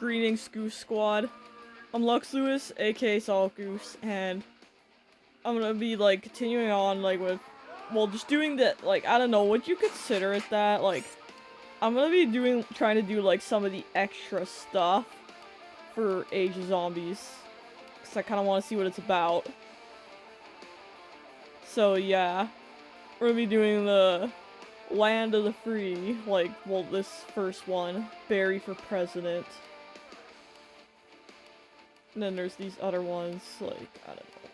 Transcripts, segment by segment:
Greetings, Goose Squad. I'm Lux Lewis, aka Solid Goose, and I'm gonna be, like, continuing on, like, with, well, just doing that, like, I don't know, would you consider it that? Like, I'm gonna be trying to do, like, some of the extra stuff for Age of Zombies, because I kind of want to see what it's about. So, yeah, we're gonna be doing the Land of the Free, like, well, this first one, Barry for President. And then there's these other ones, like, I don't know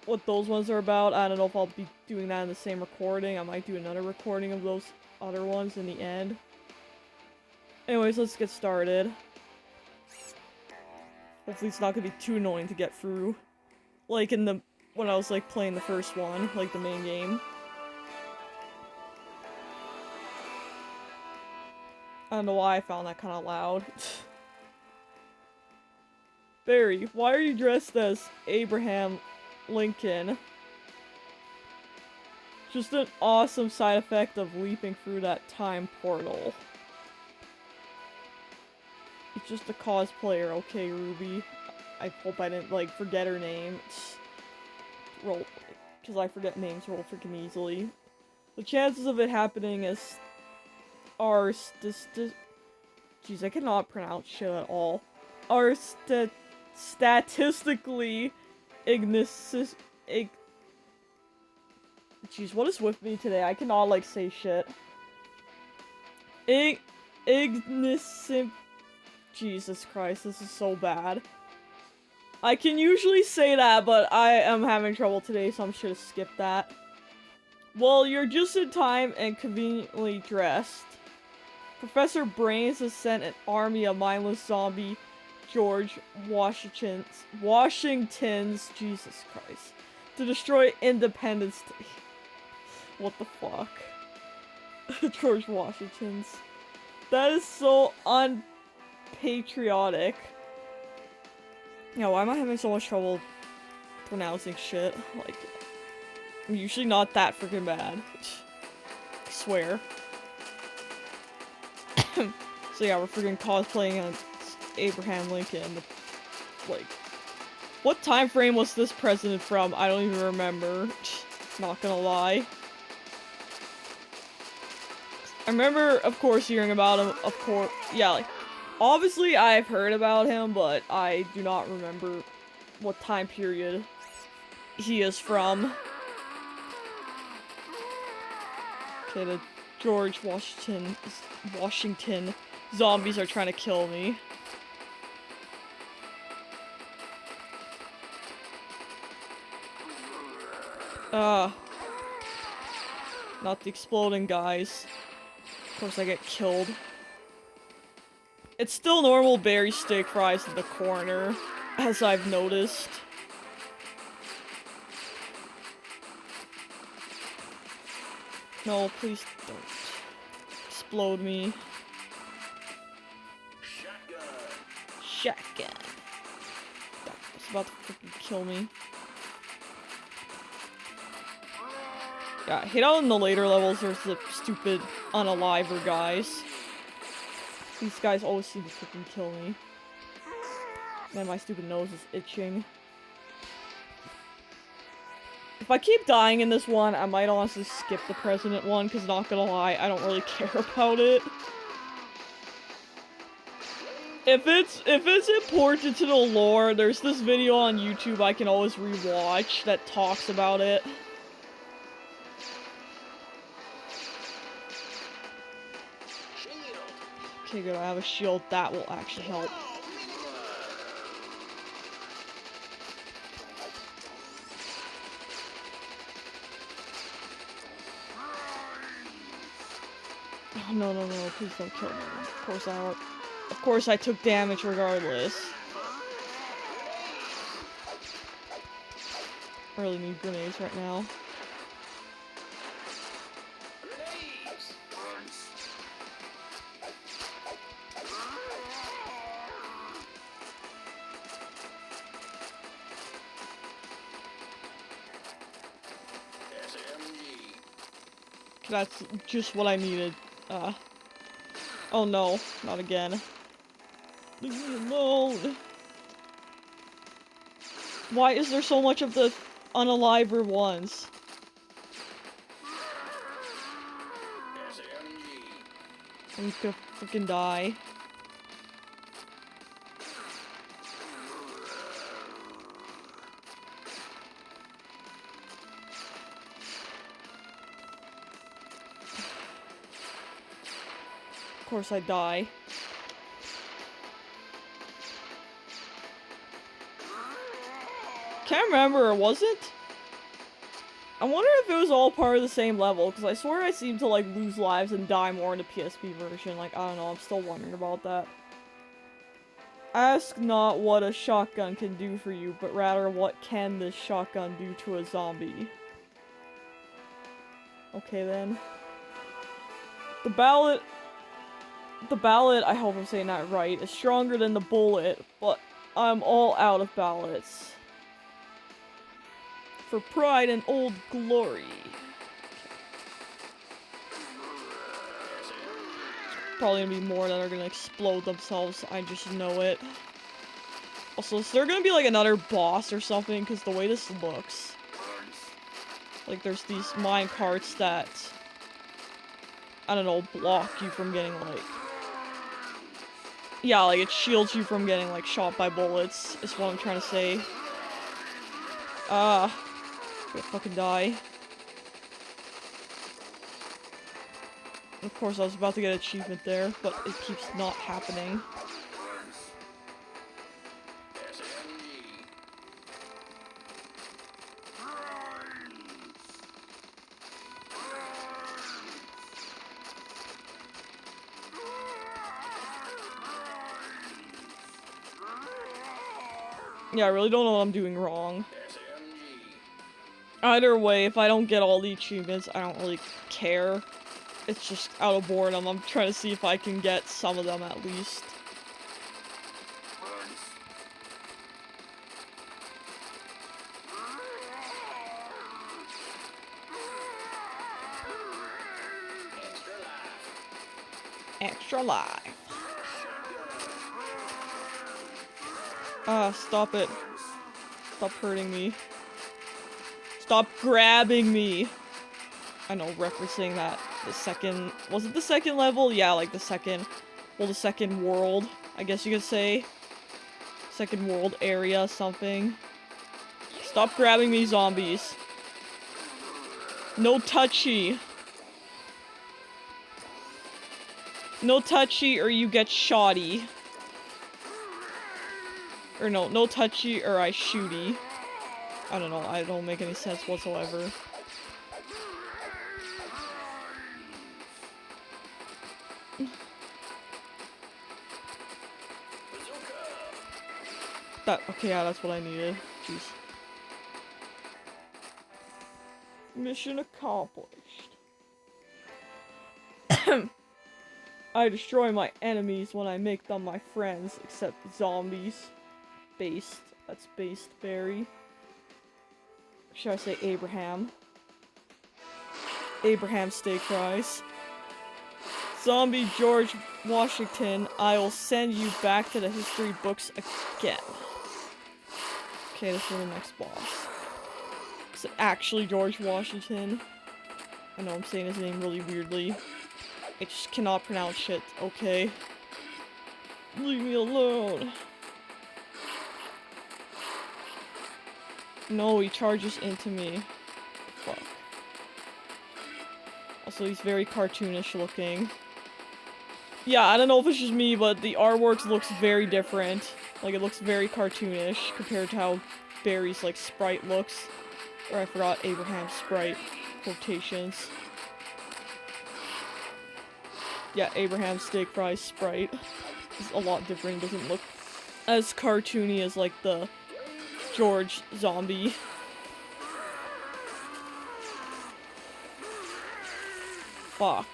what those ones are about. I don't know if I'll be doing that in the same recording. I might do another recording of those other ones in the end. Anyways, let's get started. Hopefully it's not gonna be too annoying to get through. Like when I was, like, playing the first one, like the main game. I don't know why I found that kind of loud. Barry, why are you dressed as Abraham Lincoln? Just an awesome side effect of leaping through that time portal. It's just a cosplayer, okay, Ruby? I hope I didn't, like, forget her name. Roll, because I forget names real freaking easily. The chances of it happening are jeez, I cannot pronounce shit at all. Are statistically jeez, what is with me today? I cannot, like, say shit. Jesus Christ, this is so bad. I can usually say that, but I am having trouble today, so I'm just gonna skip that. Well, you're just in time and conveniently dressed. Professor Brains has sent an army of mindless zombie George Washington's, Jesus Christ, to destroy Independence Day. What the fuck? George Washington's. That is so unpatriotic. Yeah, why am I having so much trouble pronouncing shit? Like, I'm usually not that freaking bad. I swear. So yeah, we're freaking cosplaying on Abraham Lincoln. Like, what time frame was this president from? I don't even remember. Not gonna lie. I remember, of course, hearing about him, of course, yeah, like, obviously I've heard about him, but I do not remember what time period he is from. Okay, the George Washington zombies are trying to kill me. Not the exploding guys. Of course I get killed. It's still normal Barry Steakfries in the corner, as I've noticed. No, please don't explode me. Shotgun. That's about to freaking kill me. Yeah, I hate how in the later levels there's the stupid unaliver guys. These guys always seem to freaking kill me. Man, my stupid nose is itching. If I keep dying in this one, I might honestly skip the president one, because not gonna lie, I don't really care about it. If it's important to the lore, there's this video on YouTube I can always rewatch that talks about it. Okay, good, I have a shield. That will actually help. Oh, no, no, no, please don't kill me. Of course I took damage regardless. I really need grenades right now. That's just what I needed. Oh no, not again. Leave me alone. Why is there so much of the unaliver ones? I'm gonna freaking die. Of course I die. Can't remember, was it? I wonder if it was all part of the same level, because I swear I seem to, like, lose lives and die more in the PSP version. Like, I don't know, I'm still wondering about that. Ask not what a shotgun can do for you, but rather what can this shotgun do to a zombie. Okay then. The ballot, I hope I'm saying that right, is stronger than the bullet, but I'm all out of ballots. For pride and old glory. Probably gonna be more that are gonna explode themselves, I just know it. Also, is there gonna be like another boss or something? Because the way this looks. Like there's these mine carts that, I don't know, block you from getting like... Yeah, like it shields you from getting like shot by bullets, is what I'm trying to say. I'm gonna fucking die. Of course, I was about to get an achievement there, but it keeps not happening. Yeah, I really don't know what I'm doing wrong. Either way, if I don't get all the achievements, I don't really care. It's just out of boredom. I'm trying to see if I can get some of them at least. Extra life. Stop it. Stop hurting me. Stop grabbing me. I know, referencing that the second... Was it the second level? Yeah, like the second... Well, the second world, I guess you could say. Second world area, something. Stop grabbing me, zombies. No touchy. No touchy or you get shotty. Or no, no touchy or I shooty. I don't know, I don't make any sense whatsoever. Okay, yeah, that's what I needed. Jeez. Mission accomplished. I destroy my enemies when I make them my friends, except zombies. Based. That's based berry. Should I say Abraham? Abraham Steakfries. Zombie George Washington, I will send you back to the history books again. Okay, this is the next boss. Is it actually George Washington? I know I'm saying his name really weirdly. I just cannot pronounce shit, okay? Leave me alone. No, he charges into me. Fuck. Also, he's very cartoonish looking. Yeah, I don't know if it's just me, but the artwork looks very different. Like, it looks very cartoonish compared to how Barry's, like, sprite looks. Or I forgot Abraham's sprite. Quotations. Yeah, Abraham's Steakfries sprite is a lot different. It doesn't look as cartoony as, like, the George zombie. Fuck.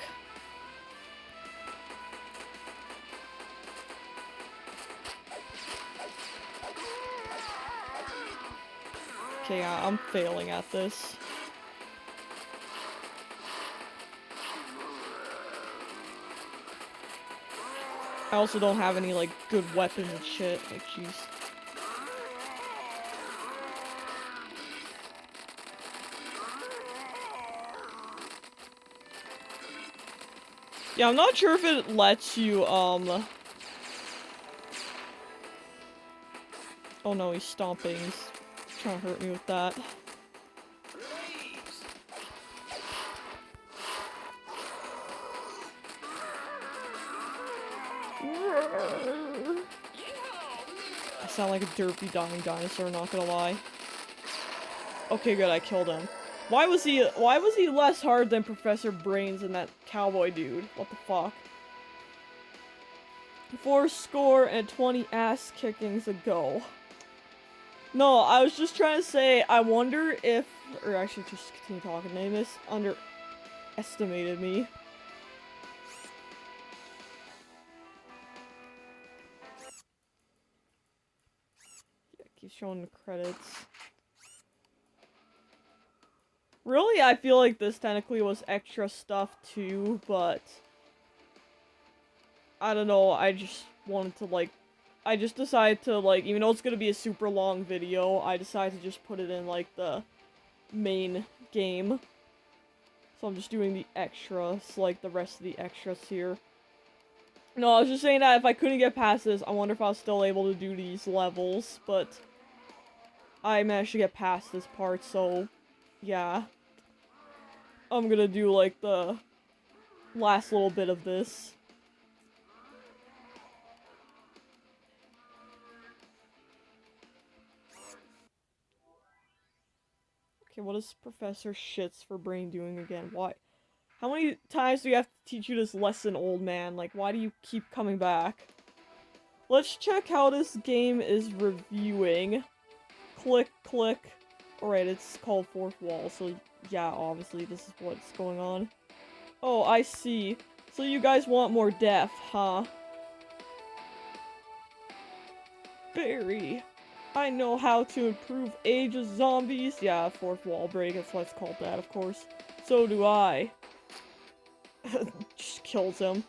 Okay, I'm failing at this. I also don't have any, like, good weapons and shit. Like, jeez. Yeah, I'm not sure if it lets you, Oh no, he's stomping. He's trying to hurt me with that. I sound like a derpy dying dinosaur, not gonna lie. Okay, good, I killed him. Why was he less hard than Professor Brains and that cowboy dude? What the fuck? 420 ass kickings ago. No, I was just trying to say, I wonder if, or I should just continue talking, they underestimated me. Yeah, keep showing the credits. Really, I feel like this technically was extra stuff too, but I don't know, I just wanted to, like, I just decided to, like, even though it's gonna be a super long video, I decided to just put it in, like, the main game. So I'm just doing the extras, like the rest of the extras here. No, I was just saying that if I couldn't get past this, I wonder if I was still able to do these levels, but I managed to get past this part, so yeah. I'm gonna do, like, the last little bit of this. Okay, what is Professor Shits for Brain doing again? Why? How many times do we have to teach you this lesson, old man? Like, why do you keep coming back? Let's check how this game is reviewing. Click, click. Alright, it's called Fourth Wall, so yeah, obviously this is what's going on. Oh, I see. So you guys want more death, huh? Barry. I know how to improve age of zombies. Yeah, fourth wall break, that's why it's called that, of course. So do I. Just kills him.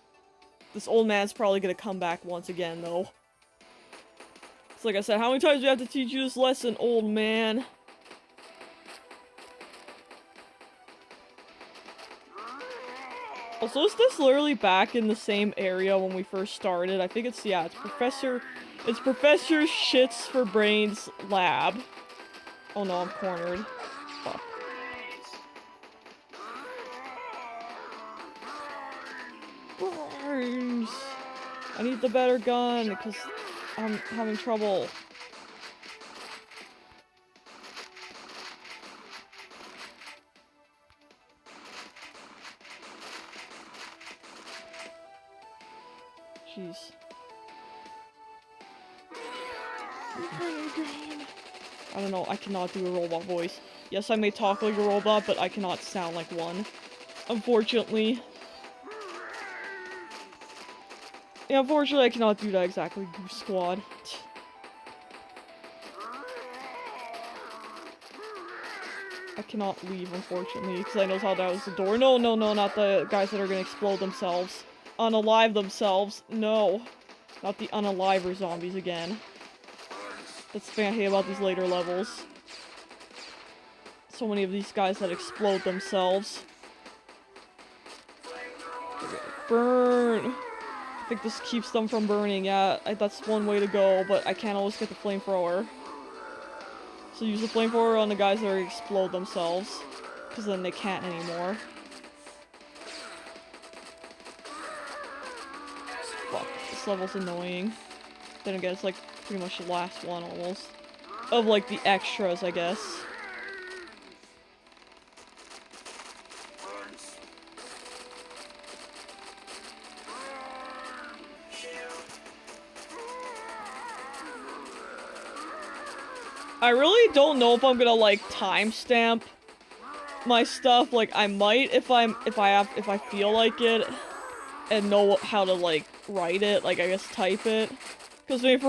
This old man's probably gonna come back once again, though. It's like I said, how many times do we have to teach you this lesson, old man? Also, is this literally back in the same area when we first started? I think it's, yeah, it's Professor Shits for Brains lab. Oh no, I'm cornered. Fuck. Brains! I need the better gun, because I'm having trouble. Jeez. I don't know, I cannot do a robot voice. Yes, I may talk like a robot, but I cannot sound like one. Unfortunately. Yeah, unfortunately I cannot do that exactly, Goose Squad. I cannot leave, unfortunately, because I know how that was the door. No, no, no, not the guys that are gonna explode themselves. Unalive themselves. No. Not the unaliver zombies again. That's the thing I hate about these later levels. So many of these guys that explode themselves. Burn! I think this keeps them from burning. Yeah, that's one way to go, but I can't always get the flamethrower. So use the flamethrower on the guys that explode themselves, because then they can't anymore. Fuck, this level's annoying. Then again, it's like pretty much the last one almost. Of like the extras, I guess. I really don't know if I'm gonna like timestamp my stuff. Like I might if I feel like it and know how to like write it, like I guess type it. Because I mean,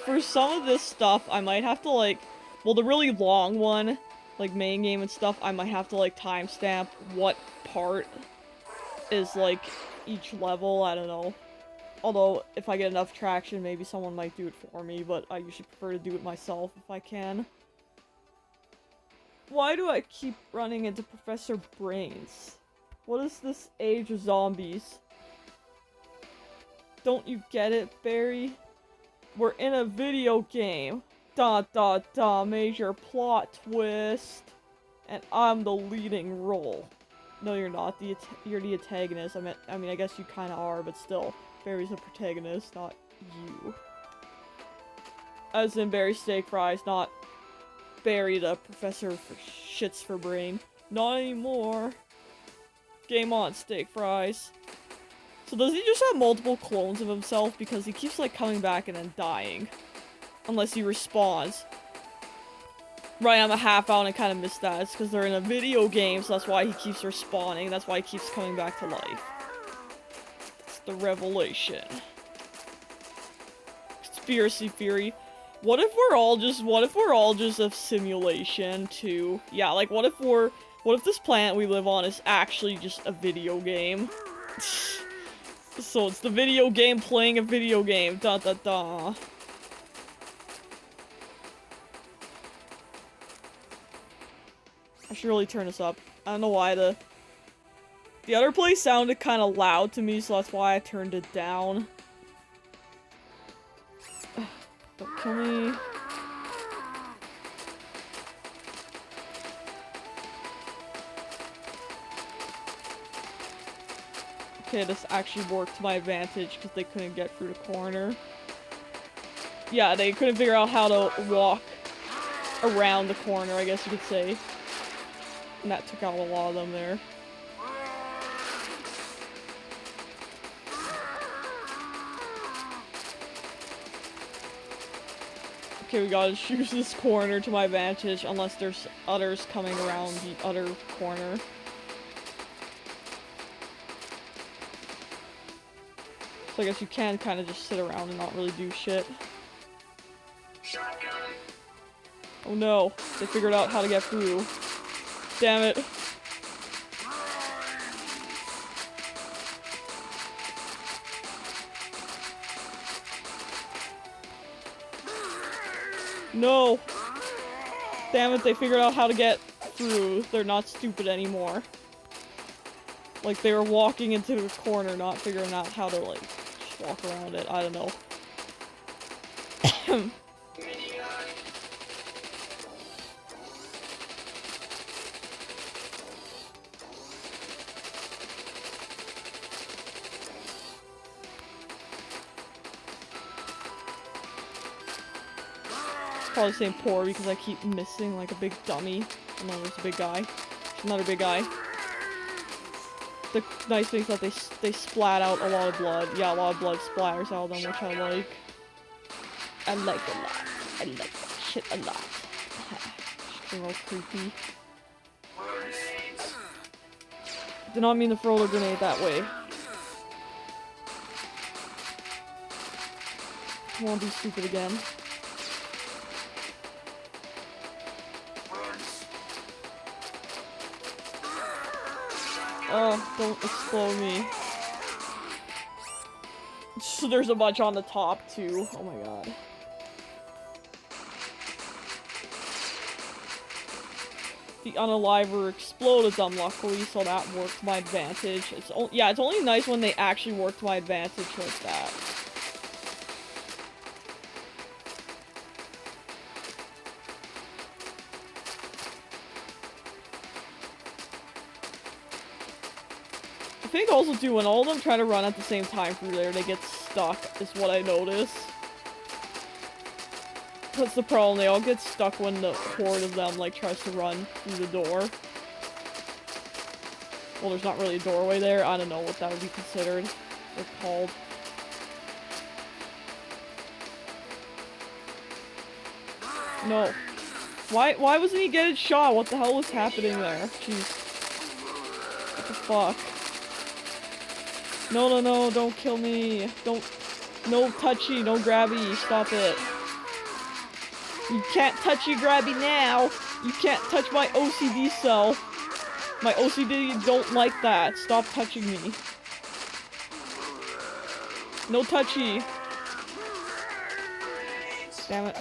for some of this stuff, I might have to like, well, the really long one, like main game and stuff, I might have to like timestamp what part is like each level. I don't know. Although, if I get enough traction, maybe someone might do it for me, but I usually prefer to do it myself if I can. Why do I keep running into Professor Brains? What is this age of zombies? Don't you get it, Barry? We're in a video game. Dot dot dot, major plot twist. And I'm the leading role. No, you're not. You're the antagonist. I mean, I guess you kind of are, but still. Barry's the protagonist, not you. As in Barry Steakfries, not Barry the professor for shits for brain. Not anymore. Game on, Steakfries. So does he just have multiple clones of himself? Because he keeps, like, coming back and then dying. Unless he respawns. Right, I'm a half out and I kind of missed that. It's because they're in a video game, so that's why he keeps respawning. That's why he keeps coming back to life. That's the revelation. Conspiracy theory. What if we're all just a simulation too? Yeah, like what if this planet we live on is actually just a video game? So it's the video game playing a video game. Da da da. I should really turn this up. I don't know why the other place sounded kind of loud to me, so that's why I turned it down. Don't kill me. Okay, this actually worked to my advantage because they couldn't get through the corner. Yeah, they couldn't figure out how to walk around the corner, I guess you could say. And that took out a lot of them there. Okay, we gotta choose this corner to my advantage unless there's others coming around the other corner. So I guess you can kind of just sit around and not really do shit. Oh no, they figured out how to get through. Damn it. No! Damn it, they figured out how to get through. They're not stupid anymore. Like, they were walking into the corner, not figuring out how to, like, just walk around it. I don't know. Probably saying poor because I keep missing like a big dummy. And then there's a big guy. Another big guy. The nice thing is that they splat out a lot of blood. Yeah, a lot of blood splatters out of them, which I like. I like a lot. I like that shit a lot. Just a little creepy. Did not mean to throw the grenade that way. I won't be stupid again. Oh, don't explode me. So there's a bunch on the top, too. Oh my god. The unaliver exploded them, luckily, so that worked to my advantage. It's only nice when they actually work to my advantage like that. I think also too, when all of them try to run at the same time through there, they get stuck, is what I notice. That's the problem, they all get stuck when the horde of them, like, tries to run through the door. Well, there's not really a doorway there, I don't know what that would be considered, or called. No. Why wasn't he getting shot? What the hell was happening there? Jeez. What the fuck? No, no, no, don't kill me. No touchy, no grabby, stop it. You can't touchy grabby now. You can't touch my OCD self. My OCD don't like that. Stop touching me. No touchy. Damn it.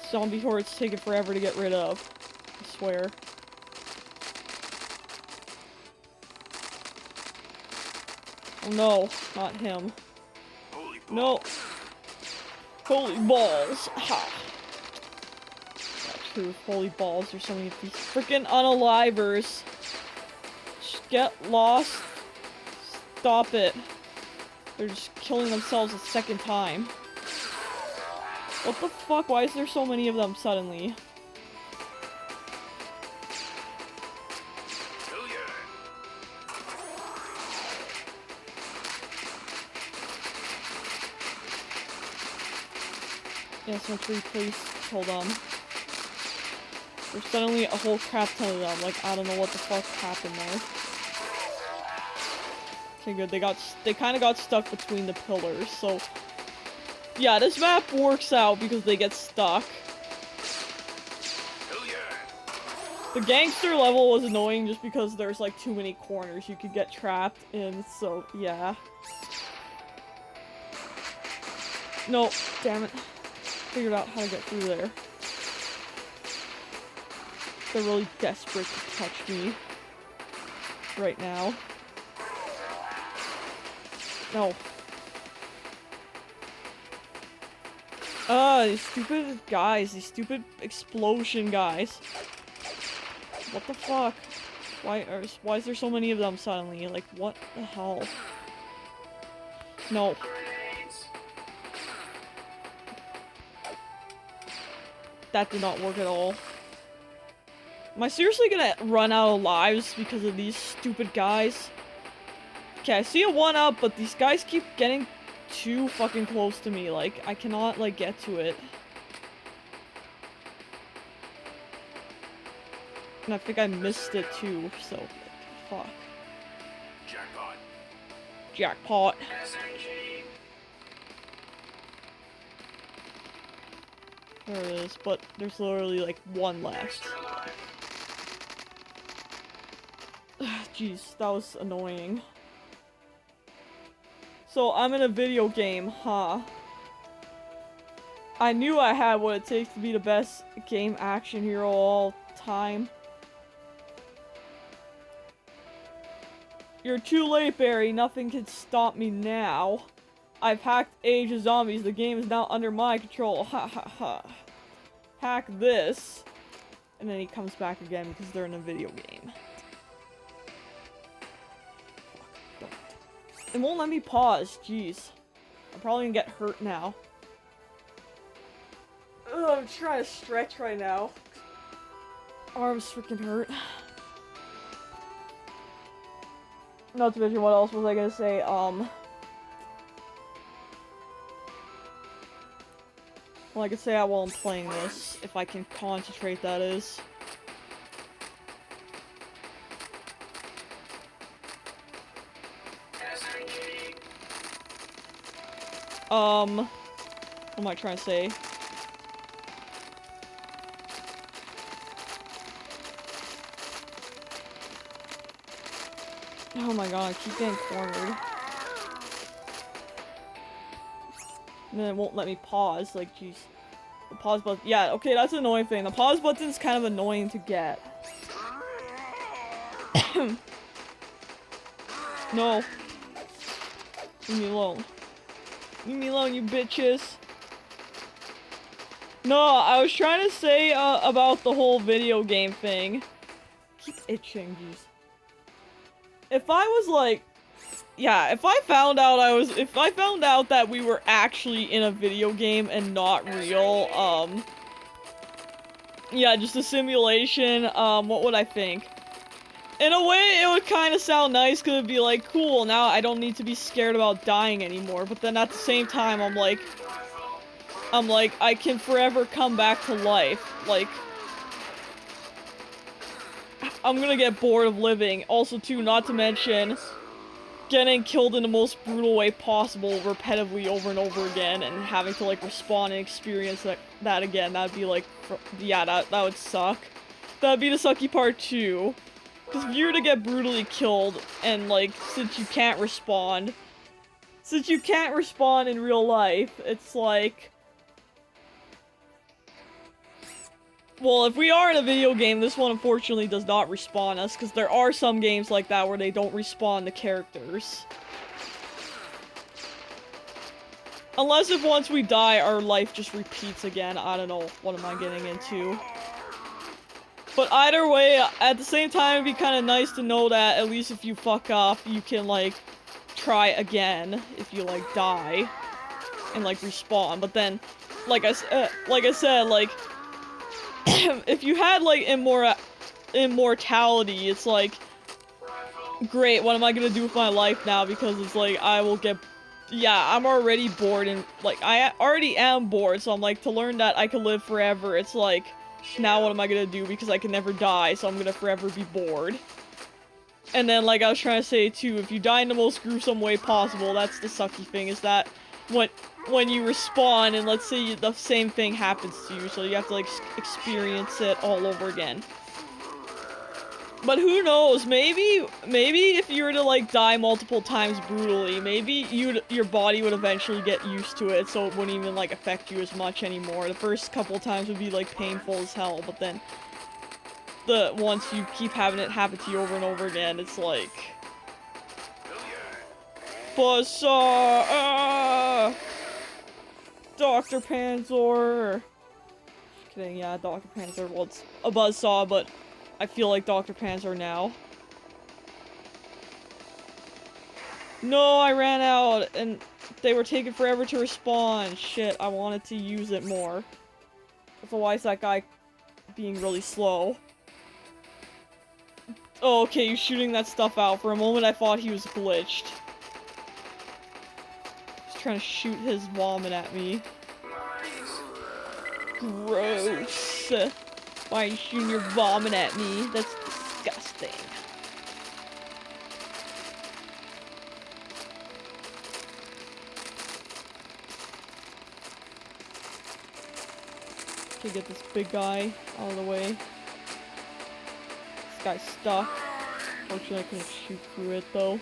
Zombie hordes take it forever to get rid of. I swear. Oh no, not him. No. Holy balls. Ha. Not true. Holy balls. There's so many of these freaking unalivers. Just get lost. Stop it. They're just killing themselves a second time. What the fuck? Why is there so many of them suddenly? Yes, Sentry, please kill them. There's suddenly a whole crap ton of them. Like, I don't know what the fuck happened there. Okay, good. They kind of got stuck between the pillars, so... Yeah, this map works out because they get stuck. The gangster level was annoying just because there's like too many corners you could get trapped in, so yeah. No, damn it. Figured out how to get through there. They're really desperate to touch me. Right now. No. These stupid guys. These stupid explosion guys. What the fuck? Why is there so many of them suddenly? Like, what the hell? No. That did not work at all. Am I seriously gonna run out of lives because of these stupid guys? Okay, I see a 1-up, but these guys keep getting too fucking close to me. Like, I cannot, like, get to it. And I think I missed it too, so, like, fuck. Jackpot. Jackpot. There it is, but there's literally, like, one left. Jeez, that was annoying. So, I'm in a video game, huh? I knew I had what it takes to be the best game action hero all time. You're too late, Barry. Nothing can stop me now. I've hacked Age of Zombies. The game is now under my control. Ha ha ha. Hack this. And then he comes back again because they're in a video game. Fuck. It won't let me pause. Jeez. I'm probably gonna get hurt now. Ugh, I'm trying to stretch right now. Arms freaking hurt. Not to mention, what else was I gonna say? Well, I can say that while I'm playing this, if I can concentrate, that is. What am I trying to say? Oh my god, I keep getting cornered. And then it won't let me pause, like, jeez. The pause button- yeah, okay, that's an annoying thing. The pause button's kind of annoying to get. No. Leave me alone. Leave me alone, you bitches. No, I was trying to say, about the whole video game thing. Keep itching, jeez. If I was like, yeah, if I found out that we were actually in a video game and not real, yeah, just a simulation, what would I think? In a way, it would kind of sound nice, because it'd be like, cool, now I don't need to be scared about dying anymore, but then at the same time, I'm like, I can forever come back to life, like, I'm gonna get bored of living. Also, too, not to mention getting killed in the most brutal way possible repetitively over and over again and having to, like, respawn and experience that again. That'd be, like, yeah, that would suck. That'd be the sucky part too. Because if you were to get brutally killed, and like, since you can't respawn in real life, it's like... Well, if we are in a video game, this one unfortunately does not respawn us, because there are some games like that where they don't respawn the characters. Unless if once we die, our life just repeats again. I don't know. What am I getting into? But either way, at the same time, it'd be kind of nice to know that at least if you fuck up, you can, like, try again if you, like, die. And, like, respawn. But then, like I said, like, if you had, like, immortality, it's like, great, what am I gonna do with my life now? Because it's like, I will get... Yeah, I'm already bored, and, like, I already am bored, so I'm like, to learn that I can live forever, it's like... Now what am I gonna do? Because I can never die, so I'm gonna forever be bored. And then, like I was trying to say too, if you die in the most gruesome way possible, that's the sucky thing, is that when you respawn, and let's say the same thing happens to you, so you have to, like, experience it all over again. But who knows, maybe if you were to, like, die multiple times brutally, maybe your body would eventually get used to it, so it wouldn't even, like, affect you as much anymore. The first couple of times would be, like, painful as hell, but then once you keep having it happen to you over and over again, it's like... Buzzsaw! Dr. Panzer! Just kidding, yeah, Dr. Panzer, well, it's a buzzsaw, but I feel like Dr. Panzer now. No, I ran out, and they were taking forever to respawn. Shit, I wanted to use it more. So why is that guy being really slow? Oh, okay, he's shooting that stuff out. For a moment, I thought he was glitched. He's trying to shoot his vomit at me. Gross. Why are you shooting your vomit at me? That's disgusting. Okay, get this big guy out of the way. This guy's stuck. Fortunately, I couldn't shoot through it, though.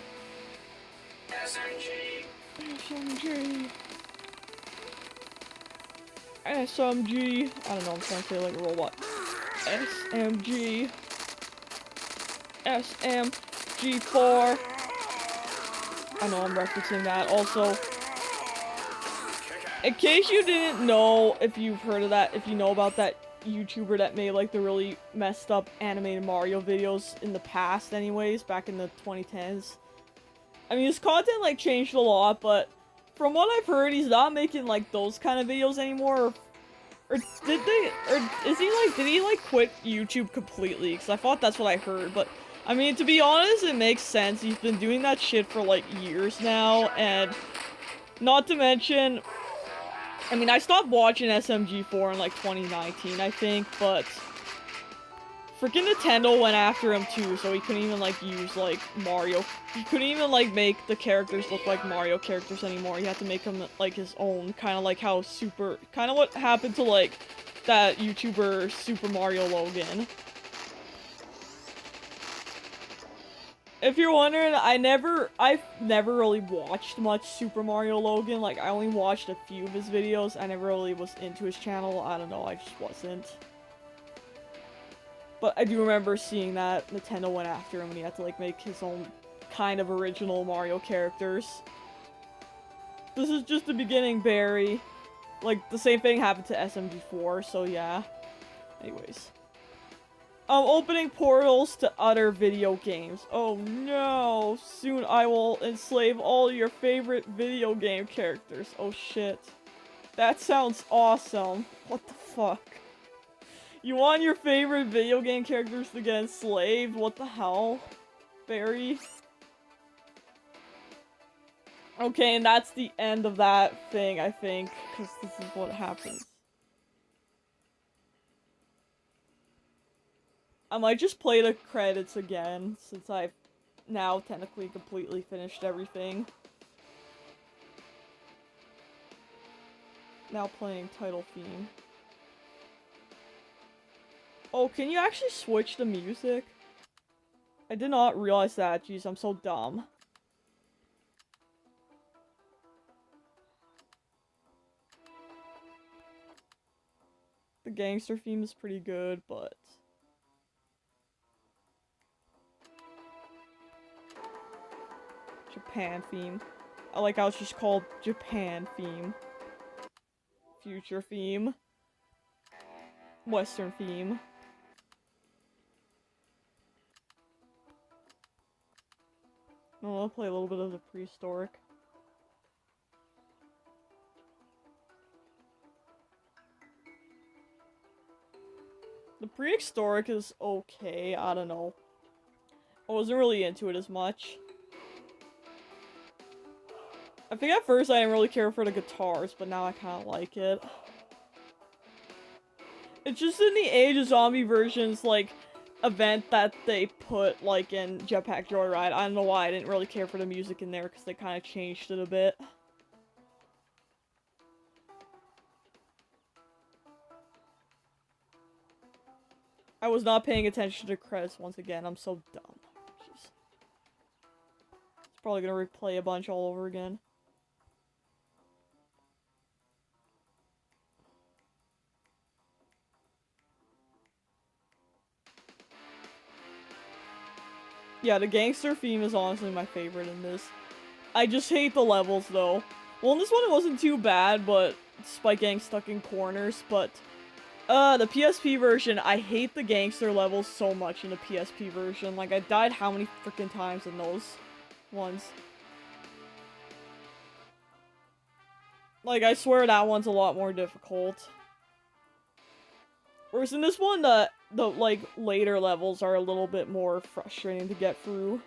SMG! SMG! SMG! I don't know, I'm trying to say like a robot. SMG! SMG4! I know I'm referencing that. Also, in case you didn't know, if you've heard of that, if you know about that YouTuber that made like the really messed up animated Mario videos in the past anyways, back in the 2010s. I mean, his content like changed a lot, but from what I've heard, he's not making like those kind of videos anymore. Or did he like quit YouTube completely? Because I thought that's what I heard, but I mean, to be honest, it makes sense. He's been doing that shit for like years now, and not to mention, I mean, I stopped watching SMG4 in like 2019, I think, but freaking Nintendo went after him too, so he couldn't even like use like Mario. He couldn't even like make the characters look like Mario characters anymore. He had to make them like his own, kind of like how kind of what happened to like that YouTuber Super Mario Logan. If you're wondering, I've never really watched much Super Mario Logan. Like, I only watched a few of his videos. I never really was into his channel. I don't know, I just wasn't. But I do remember seeing that Nintendo went after him and he had to, like, make his own kind of original Mario characters. This is just the beginning, Barry. Like, the same thing happened to SMG4, so yeah. Anyways. Opening portals to other video games. Oh no! Soon I will enslave all your favorite video game characters. Oh shit. That sounds awesome. What the fuck? You want your favorite video game characters to get enslaved? What the hell? Barry? Okay, and that's the end of that thing, I think. Because this is what happens. I might just play the credits again, since I've now technically completely finished everything. Now playing title theme. Oh, can you actually switch the music? I did not realize that. Jeez, I'm so dumb. The gangster theme is pretty good, but... Japan theme. I like how it's just called Japan theme. Future theme. Western theme. I'll play a little bit of the prehistoric. The prehistoric is okay, I don't know. I wasn't really into it as much. I think at first I didn't really care for the guitars, but now I kind of like it. It's just in the Age of Zombie versions, like, event that they put, like, in Jetpack Joyride. I don't know why I didn't really care for the music in there, because they kind of changed it a bit. I was not paying attention to credits once again. I'm so dumb. Jeez. It's probably gonna replay a bunch all over again. Yeah, the gangster theme is honestly my favorite in this. I just hate the levels, though. Well, in this one it wasn't too bad, but despite getting stuck in corners, but... the PSP version, I hate the gangster levels so much in the PSP version. Like, I died how many freaking times in those ones? Like, I swear that one's a lot more difficult. Whereas in this one, the like, later levels are a little bit more frustrating to get through.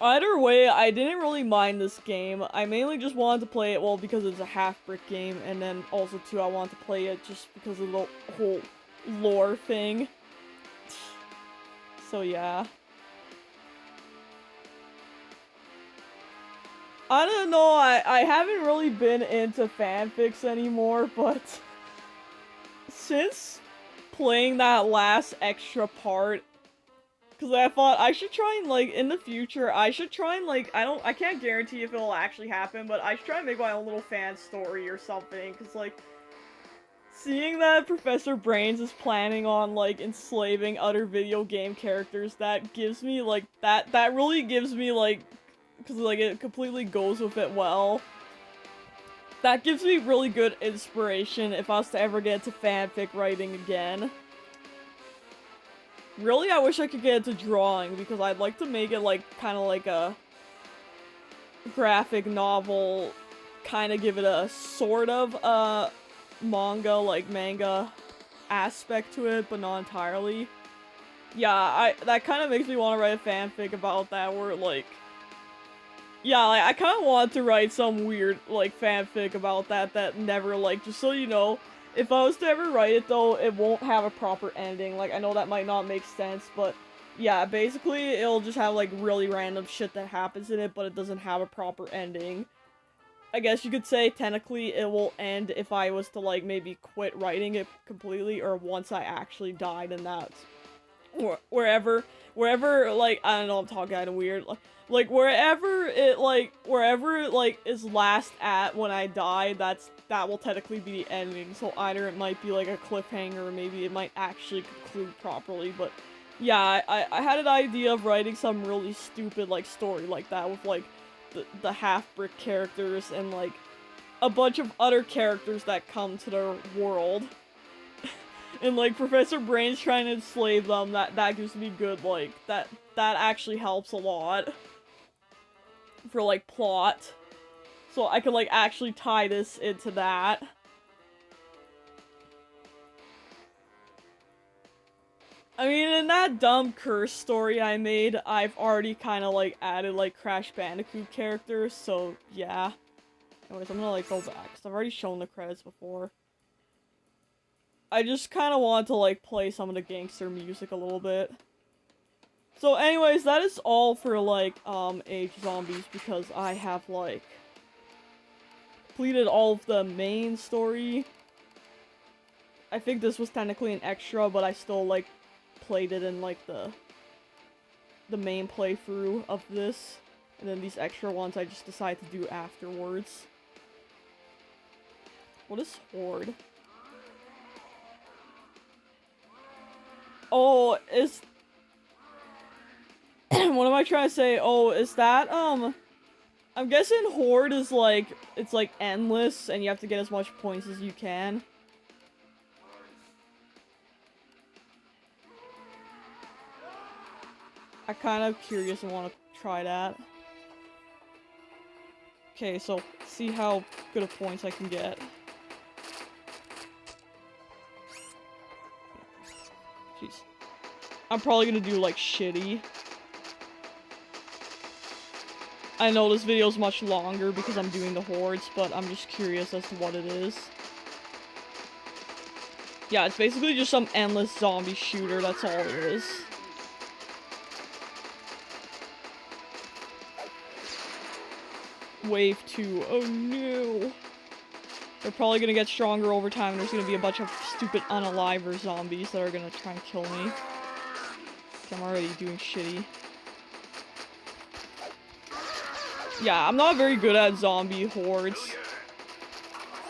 Either way, I didn't really mind this game. I mainly just wanted to play it, well, because it's a half-brick game, and then also, too, I wanted to play it just because of the whole lore thing. So, yeah. I don't know, I haven't really been into fanfics anymore, but since playing that last extra part, because I thought I should try and, like, in the future, I should try and, like, I can't guarantee if it'll actually happen, but I should try and make my own little fan story or something, because, like, seeing that Professor Brains is planning on, like, enslaving other video game characters, that gives me, like, that really gives me, like, because, like, it completely goes with it well. That gives me really good inspiration if I was to ever get into fanfic writing again. Really, I wish I could get into drawing, because I'd like to make it, like, kind of like a graphic novel, kind of give it a sort of, manga aspect to it, but not entirely. Yeah, that kind of makes me want to write a fanfic about that, where, like, yeah, like, I kind of want to write some weird, like, fanfic about that never, like, just so you know, if I was to ever write it, though, it won't have a proper ending. Like, I know that might not make sense, but, yeah, basically, it'll just have, like, really random shit that happens in it, but it doesn't have a proper ending. I guess you could say, technically, it will end if I was to, like, maybe quit writing it completely, or once I actually died, and that's... wherever, like, I don't know, I'm talking kinda weird, like, wherever it, like, is last at when I die, that will technically be the ending, so either it might be, like, a cliffhanger, or maybe it might actually conclude properly, but, yeah, I had an idea of writing some really stupid, like, story like that, with, like, the half-brick characters, and, like, a bunch of other characters that come to their world. And, like, Professor Brain's trying to enslave them, that gives me good, like, that actually helps a lot. For, like, plot. So I could, like, actually tie this into that. I mean, in that dumb curse story I made, I've already kind of, like, added, like, Crash Bandicoot characters, so, yeah. Anyways, I'm gonna, like, go back, because I've already shown the credits before. I just kind of want to, like, play some of the gangster music a little bit. So anyways, that is all for, like, Age Zombies, because I have, like... completed all of the main story. I think this was technically an extra, but I still, like, played it in, like, the main playthrough of this. And then these extra ones I just decided to do afterwards. What is Horde? Oh, is... what am I trying to say? Oh, is that, I'm guessing Horde is, like, it's, like, endless, and you have to get as much points as you can. I'm kind of curious and want to try that. Okay, so see how good of points I can get. Jeez. I'm probably gonna do, like, shitty. I know this video is much longer because I'm doing the hordes, but I'm just curious as to what it is. Yeah, it's basically just some endless zombie shooter, that's all it is. Wave 2. Oh no. They're probably gonna get stronger over time, and there's gonna be a bunch of stupid unaliver zombies that are gonna try and kill me. I'm already doing shitty. Yeah, I'm not very good at zombie hordes.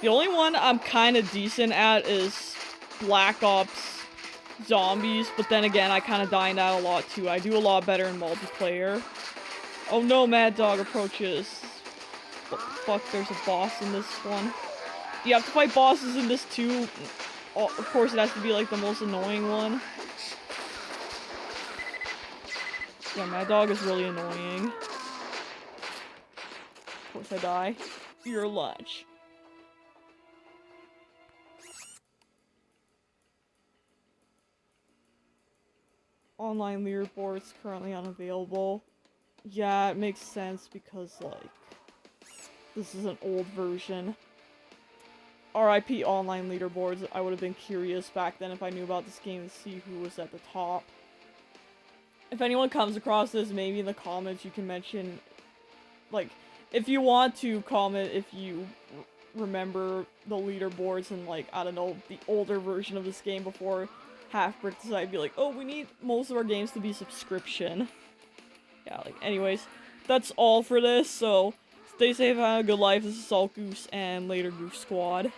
The only one I'm kind of decent at is Black Ops zombies, but then again, I kind of die in that a lot too. I do a lot better in multiplayer. Oh no, Mad Dog approaches. What the fuck, there's a boss in this one. You have to fight bosses in this too. Oh, of course, it has to be like the most annoying one. Yeah, Mad Dog is really annoying. Of course I die. Your lunch. Online leaderboards currently unavailable. Yeah, it makes sense because, like, this is an old version. RIP online leaderboards. I would have been curious back then if I knew about this game to see who was at the top. If anyone comes across this, maybe in the comments you can mention, like, if you want to comment if you remember the leaderboards and, like, I don't know, the older version of this game before Half-Brick decided to be like, oh, we need most of our games to be subscription. Yeah, like, anyways, that's all for this, so stay safe, have a good life. This is Salt Goose, and later, Goose Squad.